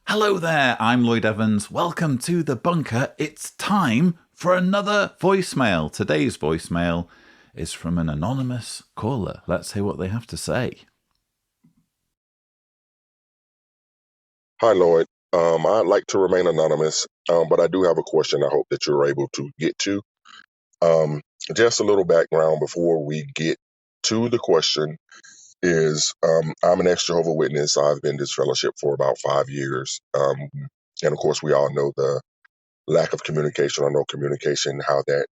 Hello there, I'm Lloyd Evans. Welcome to The Bunker. It's time for another voicemail. Today's voicemail is from an anonymous caller. Let's hear what they have to say. Hi, Lloyd. I'd like to remain anonymous, but I do have a question I hope that you're able to get to. Um, just a little background before we get to the question is I'm an ex-Jehovah Witness. I've been disfellowship for about 5 years. And of course, we all know the lack of communication or no communication, how that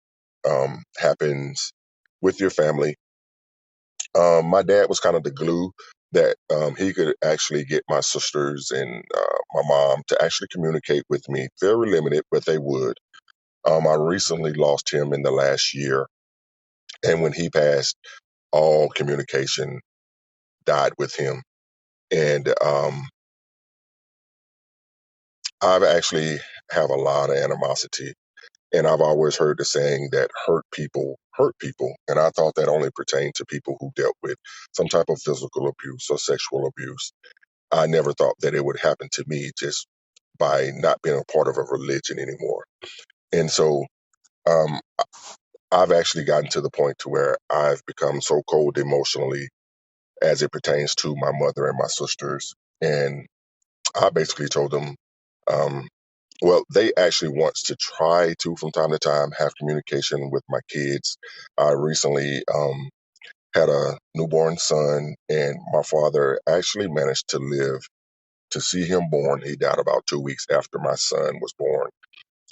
happens with your family. My dad was kind of the glue that he could actually get my sisters and my mom to actually communicate with me. Very limited, but they would. I recently lost him in the last year, and when he passed, all communication died with him. And I've actually have a lot of animosity, and I've always heard the saying that hurt people, and I thought that only pertained to people who dealt with some type of physical abuse or sexual abuse. I never thought that it would happen to me just by not being a part of a religion anymore. And so um, I've actually gotten to the point to where I've become so cold emotionally as it pertains to my mother and my sisters. And I basically told them, um, well, they actually wants to try to, from time to time, have communication with my kids. I recently had a newborn son, and my father actually managed to live to see him born. He died about 2 weeks after my son was born.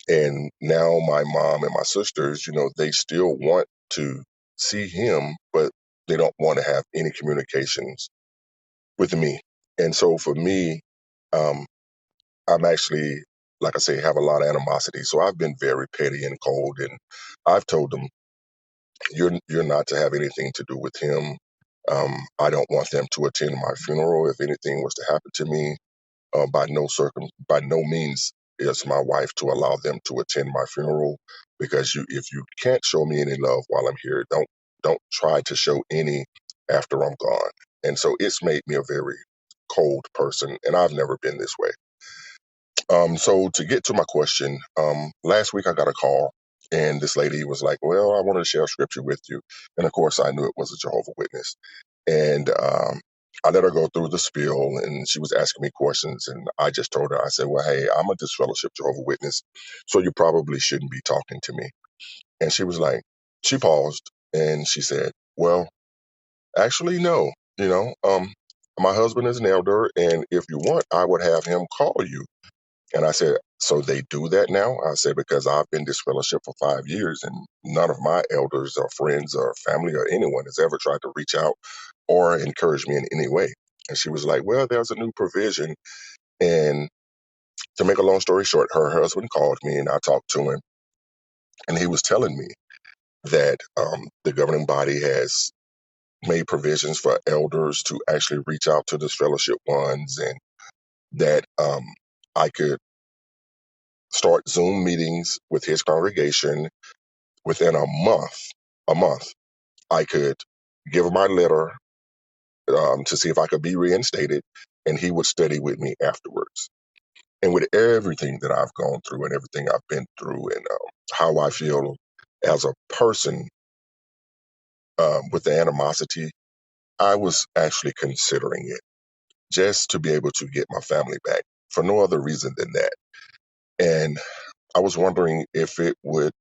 And now my mom and my sisters, they still want to see him, but they don't want to have any communications with me. And so for me, um, I'm actually, like I say, have a lot of animosity. So I've been very petty and cold, and I've told them, you're not to have anything to do with him. I don't want them to attend my funeral. If anything was to happen to me, by no means is my wife to allow them to attend my funeral, because if you can't show me any love while I'm here, don't try to show any after I'm gone. And so it's made me a very cold person, and I've never been this way. So to get to my question, last week I got a call, and this lady was like, "Well, I wanted to share scripture with you," and of course I knew it was a Jehovah Witness, and I let her go through the spiel, and she was asking me questions, and I just told her, I said, "Well, hey, I'm a disfellowship Jehovah Witness, so you probably shouldn't be talking to me." And she was like, she paused, and she said, "Well, actually, no, you know, my husband is an elder, and if you want, I would have him call you." And I said, "So they do that now?" I said, "Because I've been disfellowship for 5 years, and none of my elders or friends or family or anyone has ever tried to reach out or encourage me in any way." And she was like, "Well, there's a new provision." And to make a long story short, her husband called me, and I talked to him, and he was telling me that the governing body has made provisions for elders to actually reach out to disfellowship ones, and that I could start Zoom meetings with his congregation within a month. I could give him my letter to see if I could be reinstated, and he would study with me afterwards. And with everything that I've gone through and everything I've been through, and how I feel as a person, with the animosity, I was actually considering it just to be able to get my family back for no other reason than that. And I was wondering if it would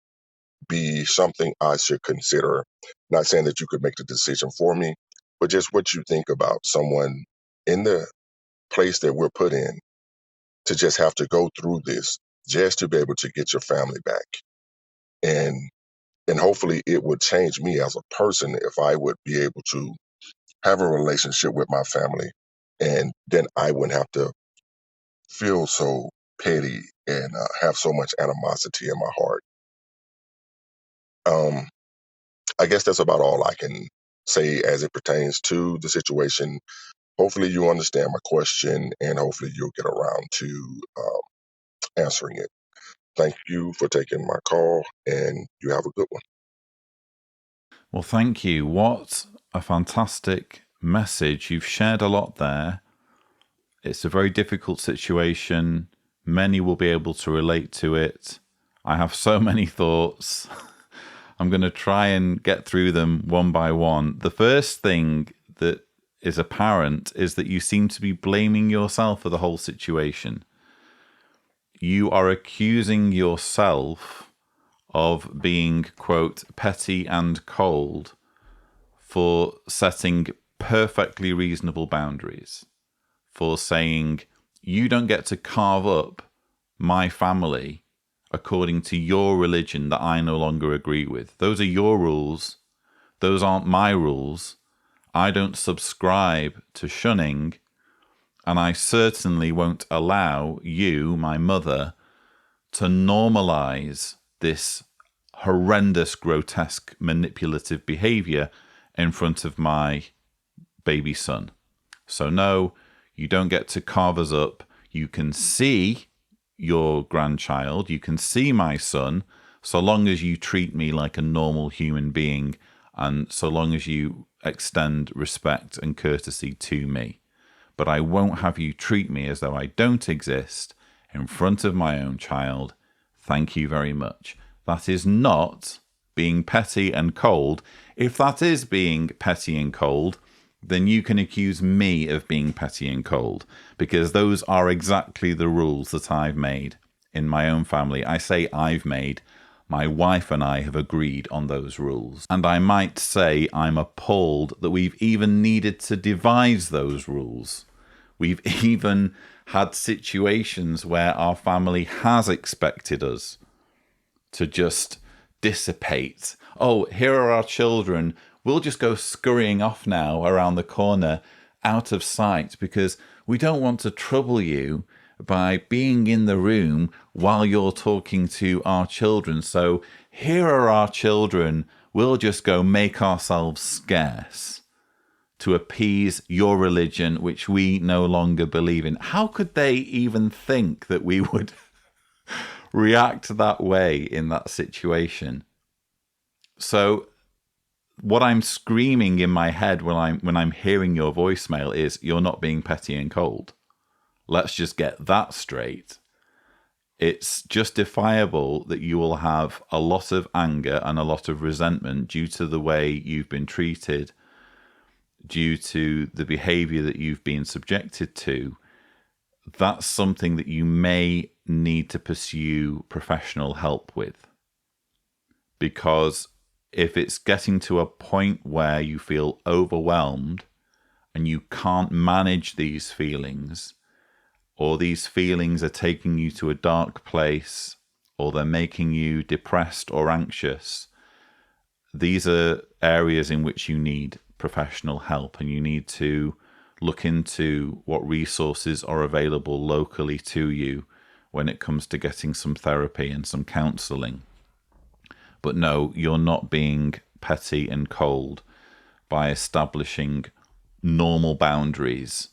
be something I should consider. Not saying that you could make the decision for me, but just what you think about someone in the place that we're put in to just have to go through this just to be able to get your family back. And and hopefully it would change me as a person if I would be able to have a relationship with my family, and then I wouldn't have to feel so petty and have so much animosity in my heart. Um, I guess that's about all I can say as it pertains to the situation. Hopefully, you understand my question, and hopefully, you'll get around to answering it. Thank you for taking my call, and you have a good one. Well, thank you. What a fantastic message. You've shared a lot there. It's a very difficult situation. Many will be able to relate to it. I have so many thoughts. I'm going to try and get through them one by one. The first thing that is apparent is that you seem to be blaming yourself for the whole situation. You are accusing yourself of being, quote, petty and cold for setting perfectly reasonable boundaries, for saying, you don't get to carve up my family according to your religion that I no longer agree with. Those are your rules. Those aren't my rules. I don't subscribe to shunning, and I certainly won't allow you, my mother, to normalize this horrendous, grotesque, manipulative behavior in front of my baby son. So no, you don't get to carve us up. You can see your grandchild, you can see my son, so long as you treat me like a normal human being and so long as you extend respect and courtesy to me. But I won't have you treat me as though I don't exist in front of my own child. Thank you very much. That is not being petty and cold. If that is being petty and cold, then you can accuse me of being petty and cold, because those are exactly the rules that I've made in my own family. I say I've made. My wife and I have agreed on those rules. And I might say I'm appalled that we've even needed to devise those rules. We've even had situations where our family has expected us to just dissipate. Oh, here are our children. We'll just go scurrying off now around the corner out of sight because we don't want to trouble you by being in the room while you're talking to our children. So here are our children. We'll just go make ourselves scarce to appease your religion, which we no longer believe in. How could they even think that we would react that way in that situation? So what I'm screaming in my head when I'm hearing your voicemail is, you're not being petty and cold. Let's just get that straight. It's justifiable that you will have a lot of anger and a lot of resentment due to the way you've been treated, due to the behavior that you've been subjected to. That's something that you may need to pursue professional help with. Because if it's getting to a point where you feel overwhelmed and you can't manage these feelings, or these feelings are taking you to a dark place, or they're making you depressed or anxious, these are areas in which you need professional help, and you need to look into what resources are available locally to you when it comes to getting some therapy and some counselling. But no, you're not being petty and cold by establishing normal boundaries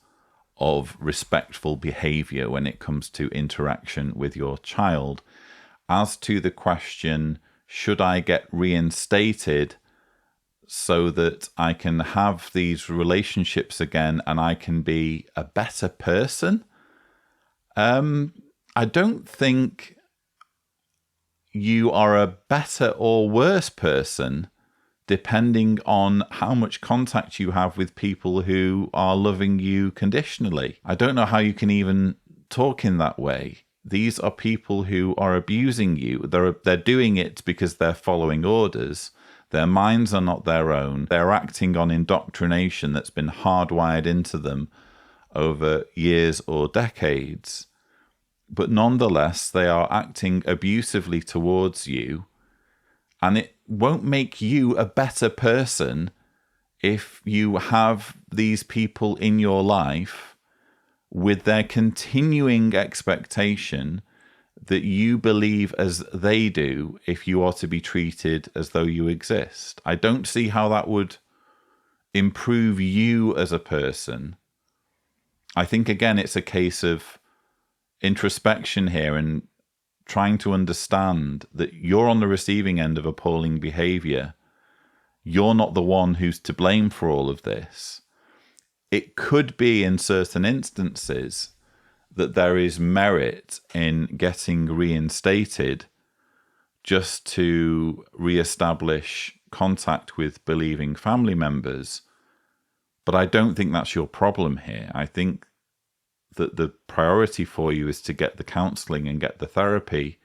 of respectful behavior when it comes to interaction with your child. As to the question, should I get reinstated so that I can have these relationships again and I can be a better person? I don't think you are a better or worse person depending on how much contact you have with people who are loving you conditionally. I don't know how you can even talk in that way. These are people who are abusing you. They're doing it because they're following orders. Their minds are not their own. They're acting on indoctrination that's been hardwired into them over years or decades. But nonetheless, they are acting abusively towards you, and it won't make you a better person if you have these people in your life with their continuing expectation that you believe as they do if you are to be treated as though you exist. I don't see how that would improve you as a person. I think, again, it's a case of introspection here and trying to understand that you're on the receiving end of appalling behavior. You're not the one who's to blame for all of this. it could be in certain instances that there is merit in getting reinstated just to reestablish contact with believing family members. But I don't think that's your problem here. I think that the priority for you is to get the counseling and get the therapy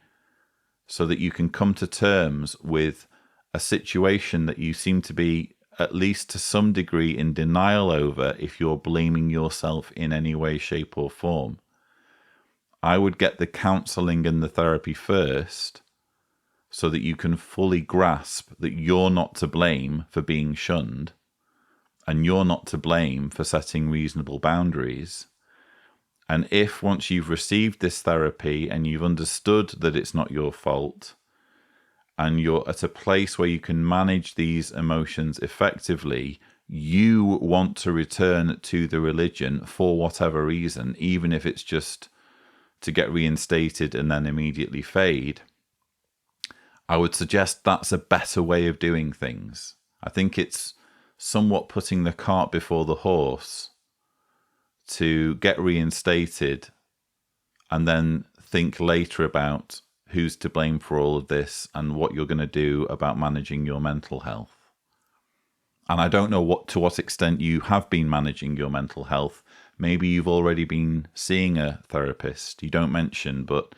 so that you can come to terms with a situation that you seem to be, at least to some degree, in denial over if you're blaming yourself in any way, shape, or form. I would get the counseling and the therapy first so that you can fully grasp that you're not to blame for being shunned and you're not to blame for setting reasonable boundaries. And if once you've received this therapy and you've understood that it's not your fault, and you're at a place where you can manage these emotions effectively, you want to return to the religion for whatever reason, even if it's just to get reinstated and then immediately fade, I would suggest that's a better way of doing things. I think it's somewhat putting the cart before the horse to get reinstated and then think later about who's to blame for all of this and what you're going to do about managing your mental health. And I don't know to what extent you have been managing your mental health. Maybe you've already been seeing a therapist. You don't mention, but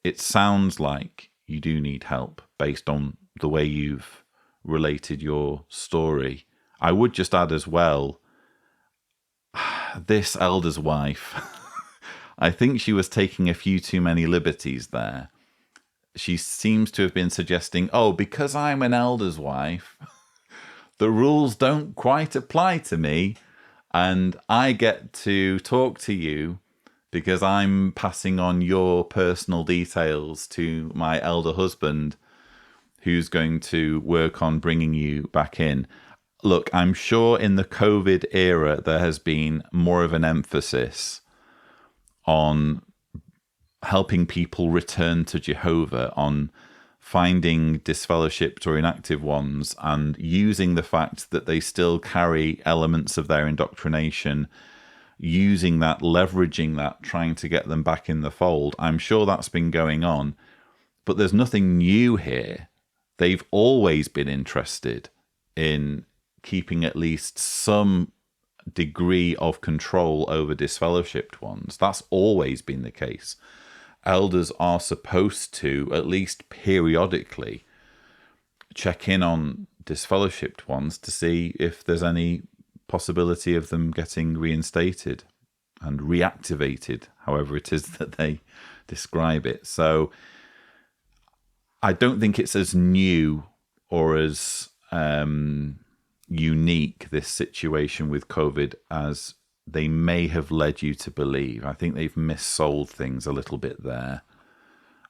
it sounds like you do need help based on the way you've related your story. I would just add as well, this elder's wife, I think she was taking a few too many liberties there. She seems to have been suggesting, oh, because I'm an elder's wife, the rules don't quite apply to me, and I get to talk to you because I'm passing on your personal details to my elder husband, who's going to work on bringing you back in. Look, I'm sure in the COVID era, there has been more of an emphasis on helping people return to Jehovah, on finding disfellowshipped or inactive ones and using the fact that they still carry elements of their indoctrination, using that, leveraging that, trying to get them back in the fold. I'm sure that's been going on, but there's nothing new here. They've always been interested in keeping at least some degree of control over disfellowshipped ones. That's always been the case. Elders are supposed to, at least periodically, check in on disfellowshipped ones to see if there's any possibility of them getting reinstated and reactivated, however it is that they describe it. So I don't think it's as new or as unique, this situation with COVID, as they may have led you to believe. I think they've missold things a little bit there.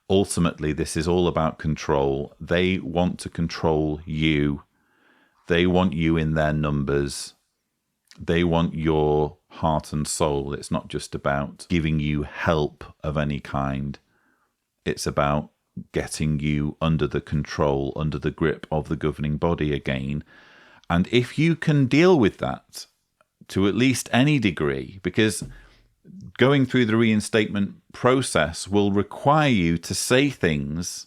Ultimately, this is all about control. They want to control you. They want you in their numbers. They want your heart and soul. It's not just about giving you help of any kind. It's about getting you under the control, under the grip of the governing body again. And if you can deal with that to at least any degree, because going through the reinstatement process will require you to say things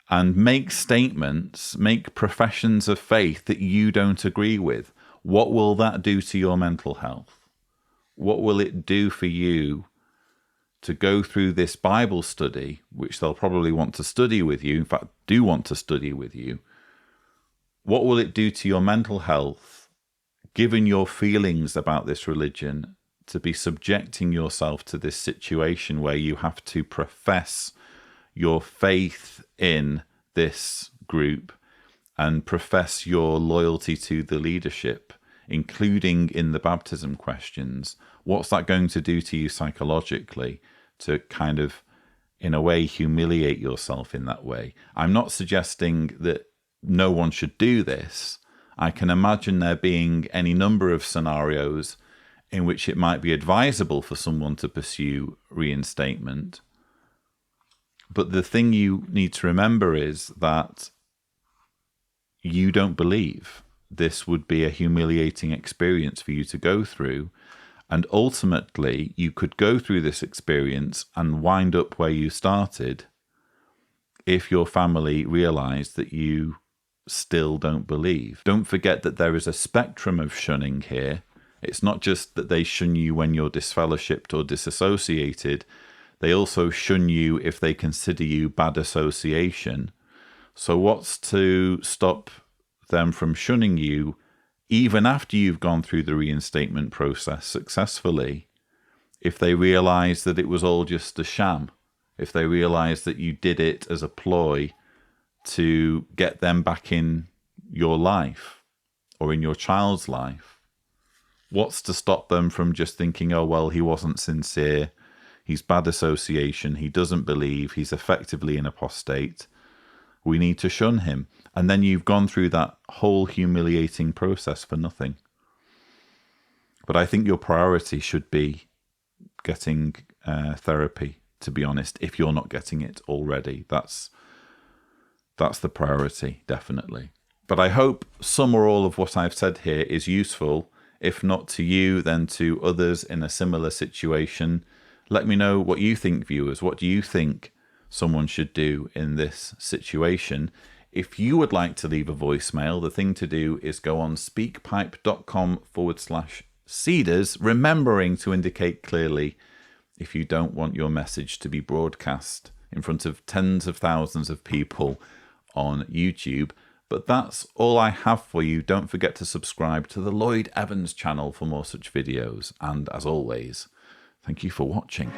and make statements, make professions of faith that you don't agree with. What will that do to your mental health? What will it do for you to go through this Bible study, which they'll probably want to study with you, in fact, do want to study with you? What will it do to your mental health, given your feelings about this religion, to be subjecting yourself to this situation where you have to profess your faith in this group and profess your loyalty to the leadership, including in the baptism questions? What's that going to do to you psychologically, to kind of, in a way, humiliate yourself in that way? I'm not suggesting that no one should do this. I can imagine there being any number of scenarios in which it might be advisable for someone to pursue reinstatement. But the thing you need to remember is that you don't believe. this would be a humiliating experience for you to go through. And ultimately, you could go through this experience and wind up where you started if your family realized that you still don't believe. Don't forget that there is a spectrum of shunning here. It's not just that they shun you when you're disfellowshipped or disassociated. They also shun you if they consider you bad association. So what's to stop them from shunning you even after you've gone through the reinstatement process successfully, if they realize that it was all just a sham, if they realize that you did it as a ploy to get them back in your life or in your child's life? What's to stop them from just thinking, oh, well, he wasn't sincere, he's bad association, he doesn't believe, he's effectively an apostate, we need to shun him. And then you've gone through that whole humiliating process for nothing. But I think your priority should be getting therapy, to be honest, if you're not getting it already. That's the priority, definitely. But I hope some or all of what I've said here is useful. If not to you, then to others in a similar situation. Let me know what you think, viewers. What do you think someone should do in this situation? If you would like to leave a voicemail, the thing to do is go on speakpipe.com/Cedars, remembering to indicate clearly if you don't want your message to be broadcast in front of tens of thousands of people on YouTube. But that's all I have for you. Don't forget to subscribe to the Lloyd Evans channel for more such videos. And as always, thank you for watching.